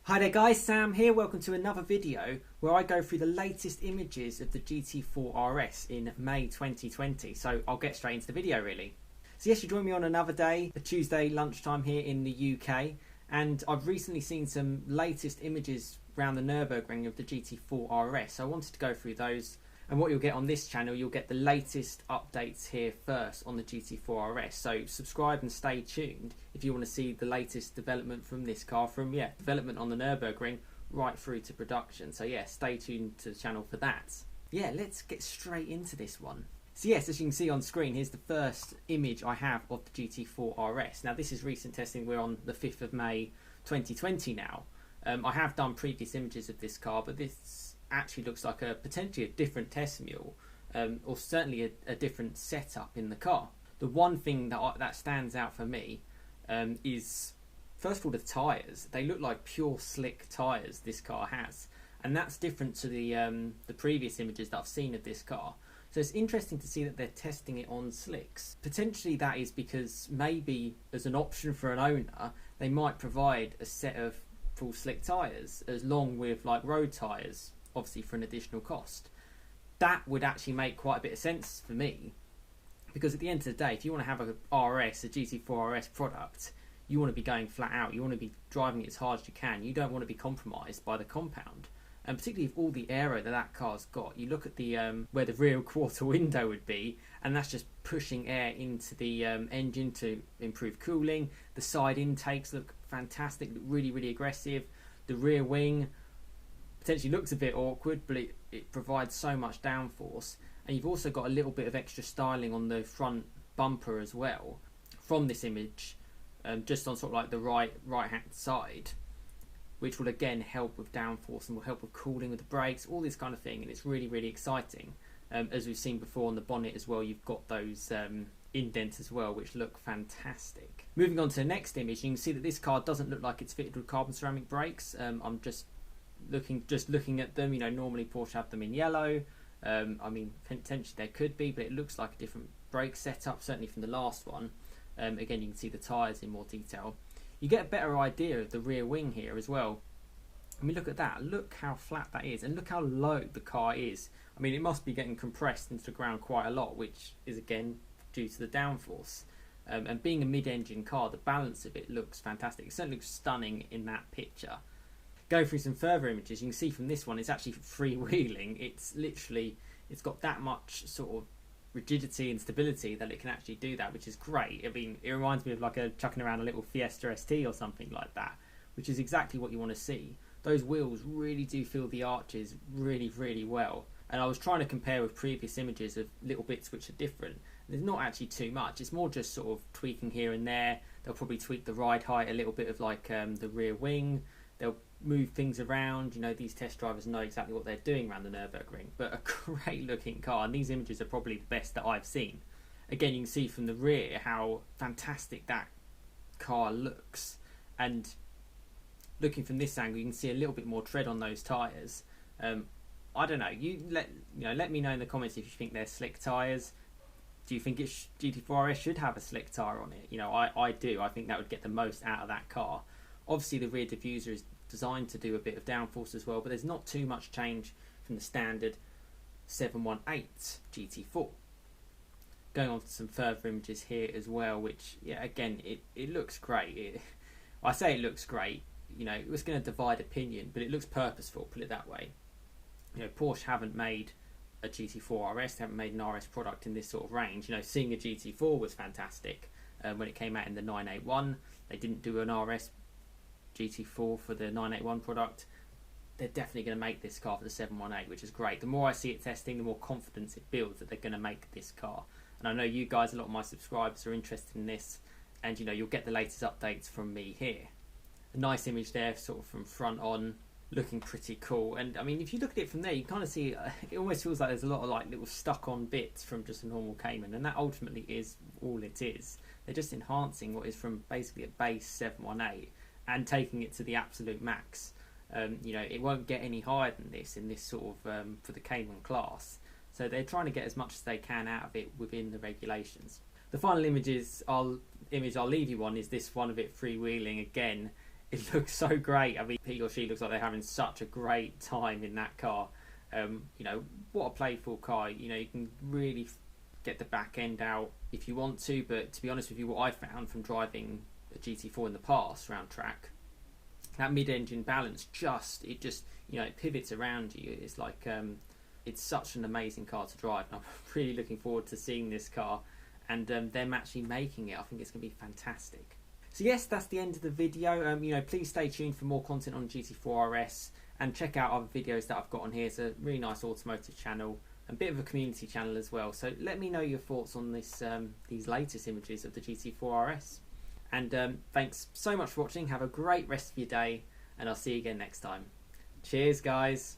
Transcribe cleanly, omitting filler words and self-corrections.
Hi there guys, Sam here. Welcome to another video where I go through the latest images of the GT4 RS in May 2020. So I'll get straight into the video really. So yes, you join me on another day, a Tuesday lunchtime here in the UK, and I've recently seen some latest images around the Nurburgring of the GT4 RS. So I wanted to go through those, and what you'll get on this channel, you'll get the latest updates here first on the GT4 RS. So subscribe and stay tuned if you want to see the latest development from this car, from development on the Nurburgring right through to production. So yeah, stay tuned to the channel for that. Yeah, let's get straight into this one. So yes, as you can see on screen, here's the first image I have of the GT4 RS. Now this is recent testing, we're on the 5th of May 2020 now. I have done previous images of this car, but this actually looks like potentially a different test mule, or certainly a different setup in the car. The one thing that stands out for me is, first of all, the tyres. They look like pure slick tyres this car has, and that's different to the previous images that I've seen of this car. So it's interesting to see that they're testing it on slicks. Potentially that is because maybe as an option for an owner, they might provide a set of full slick tyres along with like road tyres, obviously for an additional cost. That would actually make quite a bit of sense for me, because at the end of the day, if you want to have a GT4 RS product, you want to be going flat out, you want to be driving it as hard as you can, you don't want to be compromised by the compound. And particularly with all the aero that car's got, you look at the where the rear quarter window would be, and that's just pushing air into the engine to improve cooling. The side intakes look fantastic, look really aggressive. The rear wing potentially looks a bit awkward, but it provides so much downforce. And you've also got a little bit of extra styling on the front bumper as well from this image, just on sort of like the right hand side, which will again help with downforce and will help with cooling with the brakes, all this kind of thing. And it's really exciting. As we've seen before on the bonnet as well, you've got those indents as well, which look fantastic. Moving on to the next image, you can see that this car doesn't look like it's fitted with carbon ceramic brakes. I'm just looking at them. You know, normally Porsche have them in yellow. I mean, potentially there could be, but it looks like a different brake setup, certainly from the last one. Again, you can see the tyres in more detail. You get a better idea of the rear wing here as well. I mean, look at that. Look how flat that is, and look how low the car is. I mean, it must be getting compressed into the ground quite a lot, which is again due to the downforce. And being a mid-engine car, the balance of it looks fantastic. It certainly looks stunning in that picture. Go through some further images, you can see from this one it's actually freewheeling. It's got that much sort of rigidity and stability that it can actually do that, which is great. I mean, it reminds me of like chucking around a little Fiesta ST or something like that, which is exactly what you want to see. Those wheels really do feel the arches really well. And I was trying to compare with previous images of little bits which are different. There's not actually too much. It's more just sort of tweaking here and there. They'll probably tweak the ride height a little bit of like the rear wing. They'll move things around. You know, these test drivers know exactly what they're doing around the Nurburgring. But a great looking car, and these images are probably the best that I've seen. Again, you can see from the rear how fantastic that car looks, and looking from this angle you can see a little bit more tread on those tyres. I don't know, let me know in the comments if you think they're slick tyres. Do you think GT4 RS should have a slick tyre on it? You know, I do. I think that would get the most out of that car. Obviously the rear diffuser is designed to do a bit of downforce as well, but there's not too much change from the standard 718 GT4. Going on to some further images here as well, which, yeah, again, it looks great. I say it looks great, you know, it was going to divide opinion, but it looks purposeful, put it that way. You know, Porsche haven't made a GT4 RS, they haven't made an RS product in this sort of range. You know, seeing a GT4 was fantastic when it came out in the 981. They didn't do an RS GT4 for the 981 product. They're definitely going to make this car for the 718, which is great. The more I see it testing, the more confidence it builds that they're going to make this car. And I know you guys, a lot of my subscribers, are interested in this, and you know, you'll get the latest updates from me here. A nice image there, sort of from front on, looking pretty cool. And I mean, if you look at it from there, you kind of see it almost feels like there's a lot of like little stuck on bits from just a normal Cayman, and that ultimately is all it is. They're just enhancing what is from basically a base 718 and taking it to the absolute max. You know, it won't get any higher than this in this sort of for the Cayman class. So they're trying to get as much as they can out of it within the regulations. The final image I'll leave you on is this one of it freewheeling again. it looks so great. I mean, he or she looks like they're having such a great time in that car. You know, what a playful car. You know, you can really get the back end out if you want to, but to be honest with you, what I found from driving a GT4 in the past around track, that mid-engine balance it just you know, it pivots around you. It's like it's such an amazing car to drive, and I'm really looking forward to seeing this car and them actually making it. I think it's going to be fantastic. So yes, that's the end of the video. You know, please stay tuned for more content on GT4 RS and check out other videos that I've got on here. It's a really nice automotive channel, a bit of a community channel as well. So let me know your thoughts on this these latest images of the GT4 RS. And thanks so much for watching. Have a great rest of your day, and I'll see you again next time. Cheers, guys.